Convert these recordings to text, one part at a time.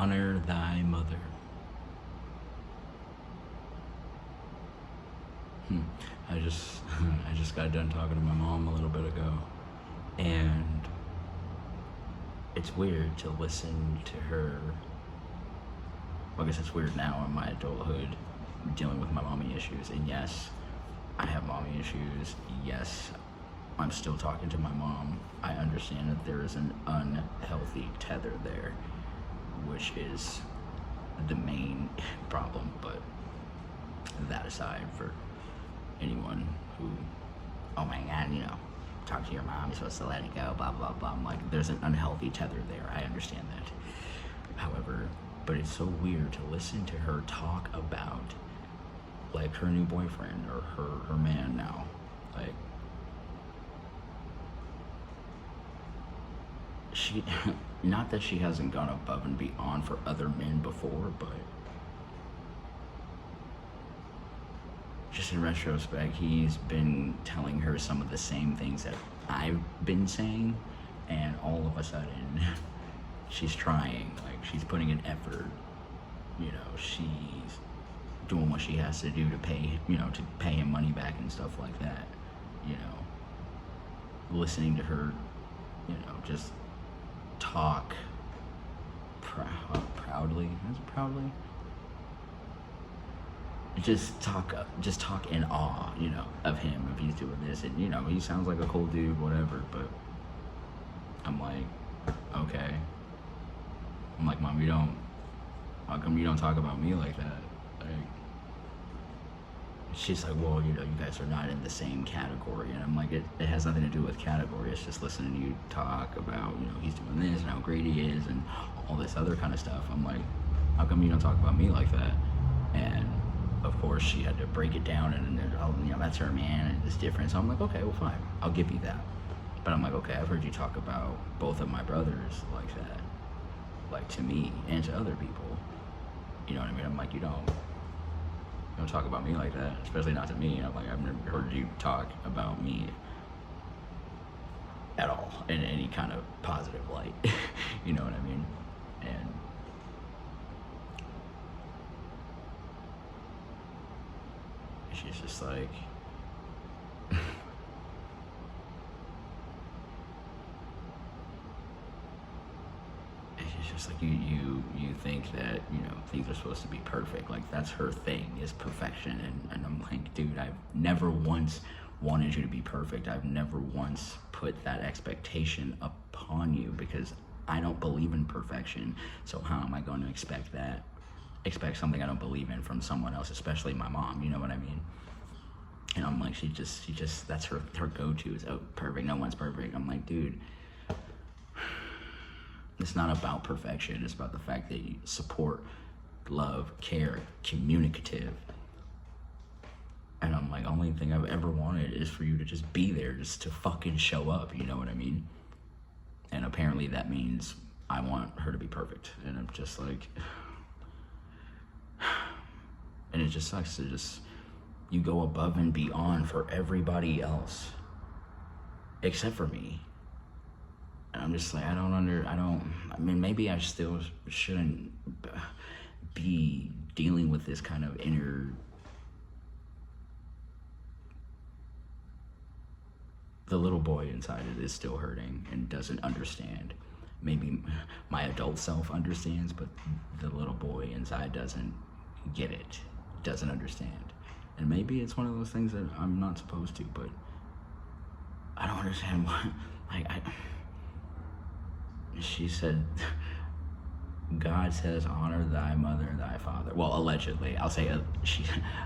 honor thy mother. I just I just got done talking to my mom a little bit ago, and it's weird to listen to her. Well, I guess it's weird now in my adulthood, dealing with my mommy issues. And yes, I have mommy issues. Yes, I'm still talking to my mom. I understand that there is an unhealthy tether there, which is the main problem. But that aside, for anyone who, oh my God, talk to your mom, you're supposed to let it go, blah, blah, blah. I'm like, there's an unhealthy tether there. I understand that. However, but it's so weird to listen to her talk about, like, her new boyfriend or her man now. Like, she, not that she hasn't gone above and beyond for other men before, but just in retrospect, he's been telling her some of the same things that I've been saying, and all of a sudden, she's trying, like, she's putting an effort, she's doing what she has to do to pay, to pay him money back and stuff like that, listening to her, just talk proudly, is it proudly? Just talk in awe, of him if he's doing this, and he sounds like a cool dude, whatever. But I'm like, okay. I'm like, Mom, how come you don't talk about me like that? Like, she's like, well, you guys are not in the same category, and I'm like, it has nothing to do with category. It's just listening to you talk about, he's doing this and how great he is and all this other kind of stuff. I'm like, how come you don't talk about me like that? And of course, she had to break it down, and that's her man, and it's different. So I'm like, okay, well, fine, I'll give you that. But I'm like, okay, I've heard you talk about both of my brothers like that, like to me and to other people. You know what I mean? I'm like, you don't talk about me like that, especially not to me. I'm like, I've never heard you talk about me at all in any kind of positive light. You know what I mean? And she's just like, it's just like, you think that, things are supposed to be perfect. Like, that's her thing, is perfection. And I'm like, dude, I've never once wanted you to be perfect. I've never once put that expectation upon you, because I don't believe in perfection. So how am I going to expect something I don't believe in from someone else, especially my mom, you know what I mean? And I'm like, she just that's her go-to is, oh, perfect, no one's perfect. I'm like, dude, it's not about perfection. It's about the fact that you support, love, care, communicative. And I'm like, only thing I've ever wanted is for you to just be there, just to fucking show up, you know what I mean? And apparently that means I want her to be perfect. And I'm just like, and it just sucks to you go above and beyond for everybody else except for me. And I'm just like, I mean, maybe I still shouldn't be dealing with this kind of inner, the little boy inside it is still hurting and doesn't understand. Maybe my adult self understands, but the little boy inside doesn't get it, doesn't understand. And maybe it's one of those things that I'm not supposed to, but I don't understand why. She said, God says, honor thy mother and thy father. Well, allegedly. I'll say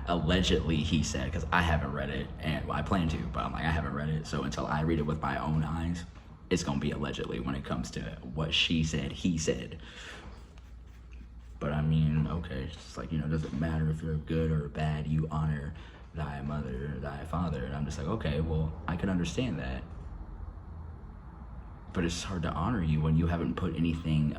allegedly he said, because I haven't read it, and I plan to, but I'm like, I haven't read it. So until I read it with my own eyes, it's going to be allegedly when it comes to what she said, he said. But I mean, okay, it's like, does it matter if you're good or bad? You honor thy mother or thy father. And I'm just like, okay, well, I can understand that. But it's hard to honor you when you haven't put anything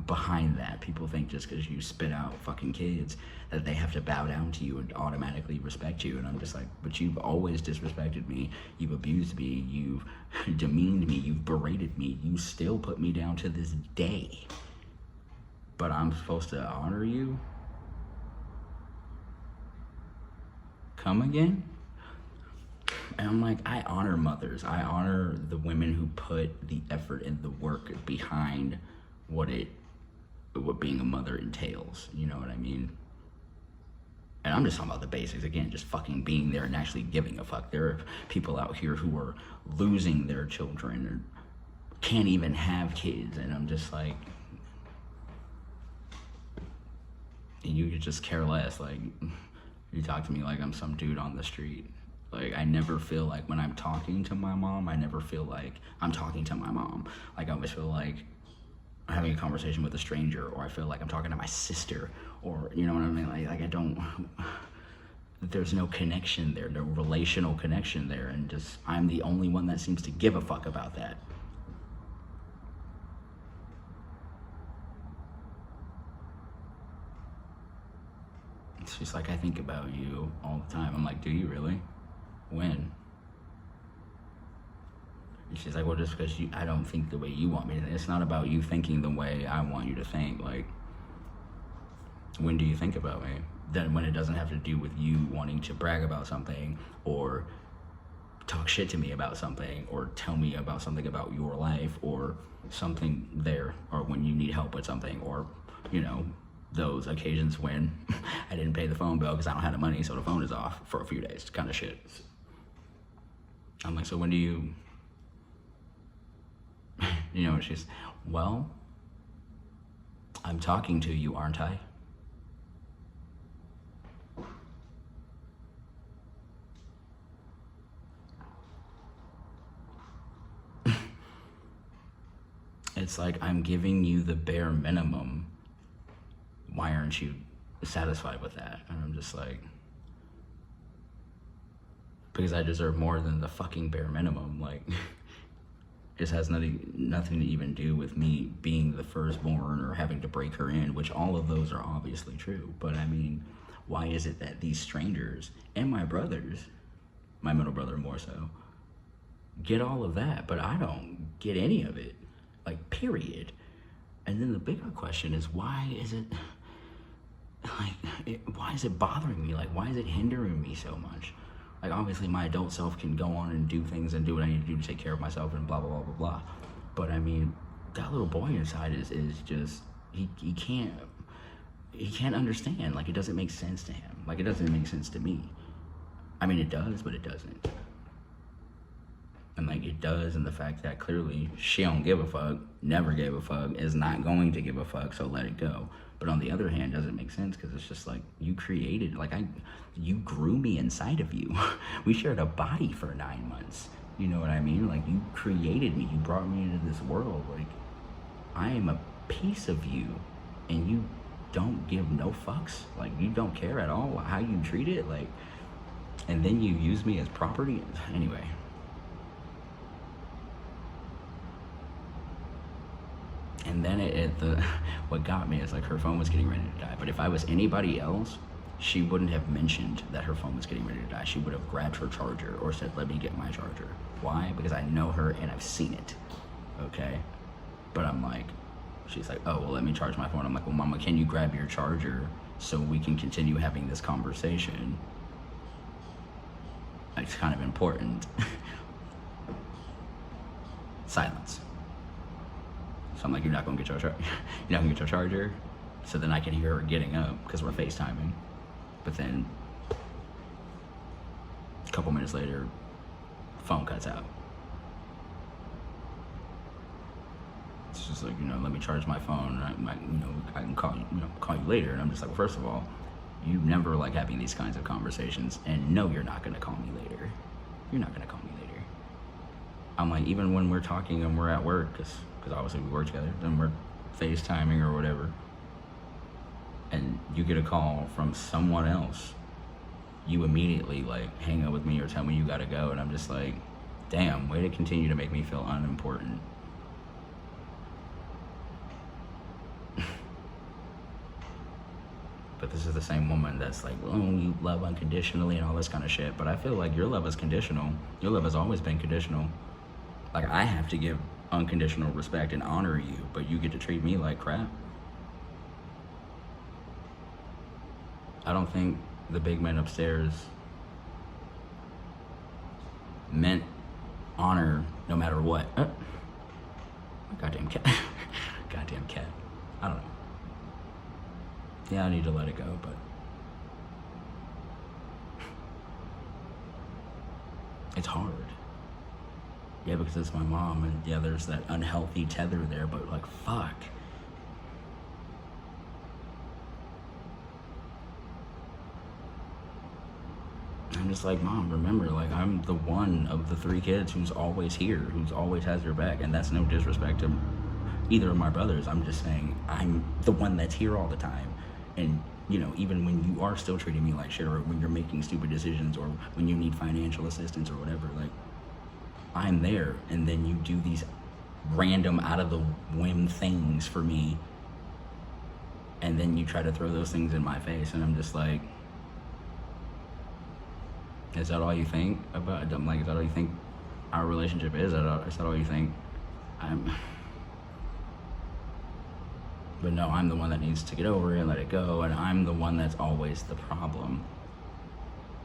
behind that. People think just because you spit out fucking kids that they have to bow down to you and automatically respect you. And I'm just like, but you've always disrespected me. You've abused me. You've demeaned me. You've berated me. You still put me down to this day. but I'm supposed to honor you? Come again? And I'm like, I honor mothers. I honor the women who put the effort and the work behind what being a mother entails. You know what I mean? And I'm just talking about the basics again, just fucking being there and actually giving a fuck. There are people out here who are losing their children or can't even have kids, and I'm just like, and you could just care less. Like, you talk to me like I'm some dude on the street. Like, I never feel like when I'm talking to my mom, I never feel like I'm talking to my mom. Like, I always feel like I'm having a conversation with a stranger, or I feel like I'm talking to my sister, or, you know what I mean? Like I don't, there's no connection there, no relational connection there, and just, I'm the only one that seems to give a fuck about that. She's like, I think about you all the time. I'm like, do you really? When? And she's like, well, just because I don't think the way you want me to think. It's not about you thinking the way I want you to think. Like, when do you think about me? Then when it doesn't have to do with you wanting to brag about something or talk shit to me about something or tell me about something about your life or something there, or when you need help with something, or, you know, those occasions when I didn't pay the phone bill because I don't have the money, so the phone is off for a few days, kind of shit. I'm like, so when do you, you know, she's, well, I'm talking to you, aren't I? It's like, I'm giving you the bare minimum. Why aren't you satisfied with that? And I'm just like, because I deserve more than the fucking bare minimum. Like, this has nothing to even do with me being the firstborn or having to break her in, which all of those are obviously true. But I mean, why is it that these strangers and my brothers, my middle brother more so, get all of that, but I don't get any of it? Like, period. And then the bigger question is, why is it, like, why is it bothering me? Like, why is it hindering me so much? Like, obviously my adult self can go on and do things and do what I need to do to take care of myself and blah, blah, blah, blah, blah. But I mean, that little boy inside is just, he can't understand. Like, it doesn't make sense to him. Like, it doesn't make sense to me. I mean, it does, but it doesn't. And like, it does in the fact that clearly she don't give a fuck, never gave a fuck, is not going to give a fuck, so let it go. But on the other hand, doesn't make sense because it's just like, you created, like, you grew me inside of you. We shared a body for 9 months. You know what I mean? Like, you created me, you brought me into this world. Like, I am a piece of you, and you don't give no fucks. Like, you don't care at all how you treat it. Like, and then you use me as property. Anyway. And then what got me is, like, her phone was getting ready to die. But if I was anybody else, she wouldn't have mentioned that her phone was getting ready to die. She would have grabbed her charger or said, let me get my charger. Why? Because I know her and I've seen it, okay? But I'm like, she's like, oh, well, let me charge my phone. I'm like, well, mama, can you grab your charger so we can continue having this conversation? It's kind of important. Silence. So I'm like, you're not gonna get your charger. You're not gonna get your charger. So then I can hear her getting up because we're FaceTiming. But then a couple minutes later, phone cuts out. It's just like, you know, let me charge my phone. I can call you later. And I'm just like, well, first of all, you never like having these kinds of conversations, and no, you're not gonna call me later. You're not gonna call me later. I'm like, even when we're talking and we're at work, because obviously we work together, then we're FaceTiming or whatever, and you get a call from someone else, you immediately like hang up with me or tell me you gotta go, and I'm just like, damn, way to continue to make me feel unimportant. But this is the same woman that's like, oh, you love unconditionally and all this kind of shit. But I feel like your love is conditional. Your love has always been conditional. Like, I have to give unconditional respect and honor you, but you get to treat me like crap. I don't think the big men upstairs meant honor no matter what. Goddamn cat. Goddamn cat. I don't know. Yeah, I need to let it go, but it's hard. Yeah, because it's my mom, and yeah, there's that unhealthy tether there, but like, fuck. I'm just like, Mom, remember, like, I'm the one of the 3 kids who's always here, who's always has your back, and that's no disrespect to either of my brothers. I'm just saying I'm the one that's here all the time. And, you know, even when you are still treating me like shit, or when you're making stupid decisions, or when you need financial assistance or whatever, like, I'm there. And then you do these random out of the whim things for me, and then you try to throw those things in my face, and I'm just like, is that all you think about? I'm like, is that all you think our relationship is? Is that all you think But no, I'm the one that needs to get over it and let it go, and I'm the one that's always the problem.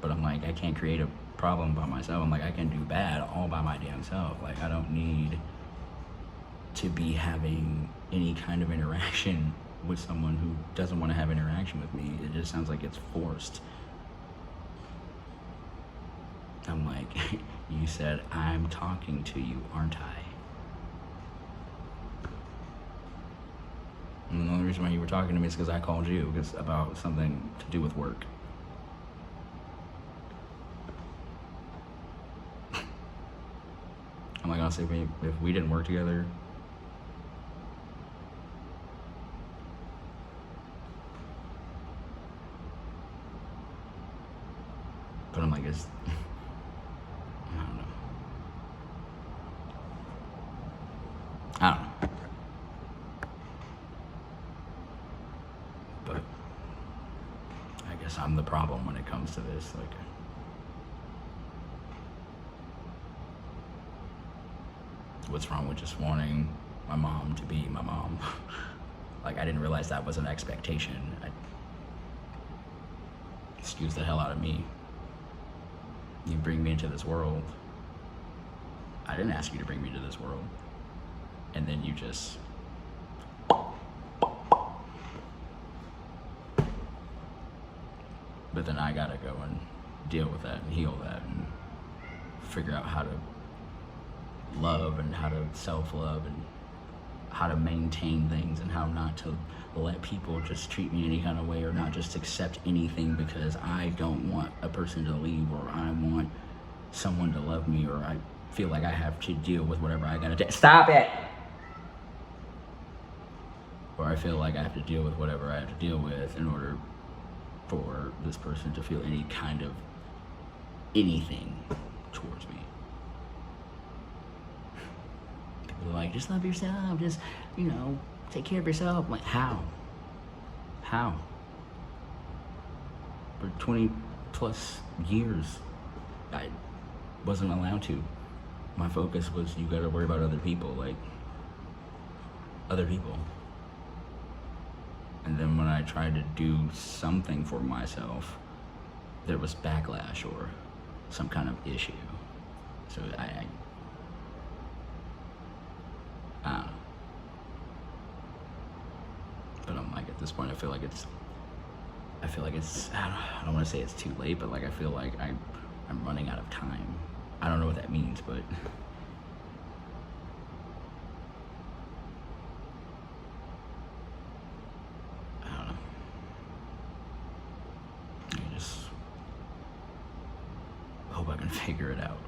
But I'm like, I can't create a problem by myself. I'm like, I can do bad all by my damn self. Like, I don't need to be having any kind of interaction with someone who doesn't want to have interaction with me. It just sounds like it's forced. I'm like, you said I'm talking to you, aren't I? And the only reason why you were talking to me is because I called you because about something to do with work. I'm like, honestly, if we didn't work together, but I'm like, it's, I don't know. I don't know. But I guess I'm the problem when it comes to this. Like, what's wrong with just wanting my mom to be my mom? Like, I didn't realize that was an expectation. Excuse the hell out of me. You bring me into this world. I didn't ask you to bring me to this world. And then you just... But then I gotta go and deal with that and heal that and figure out how to love and how to self-love and how to maintain things and how not to let people just treat me any kind of way or not just accept anything because I don't want a person to leave or I want someone to love me or I feel like I have to deal with whatever I gotta do. Stop it! Or I feel like I have to deal with whatever I have to deal with in order for this person to feel any kind of anything towards me. People are like, just love yourself, just, you know, take care of yourself. I'm like, how? How? For 20 plus years, I wasn't allowed to. My focus was, you gotta worry about other people, like, other people. And then when I tried to do something for myself, there was backlash or some kind of issue. So I don't know. But I'm like, at this point, I feel like it's, I don't want to say it's too late, but like, I feel like I'm running out of time. I don't know what that means, but I don't know. I just hope I can figure it out.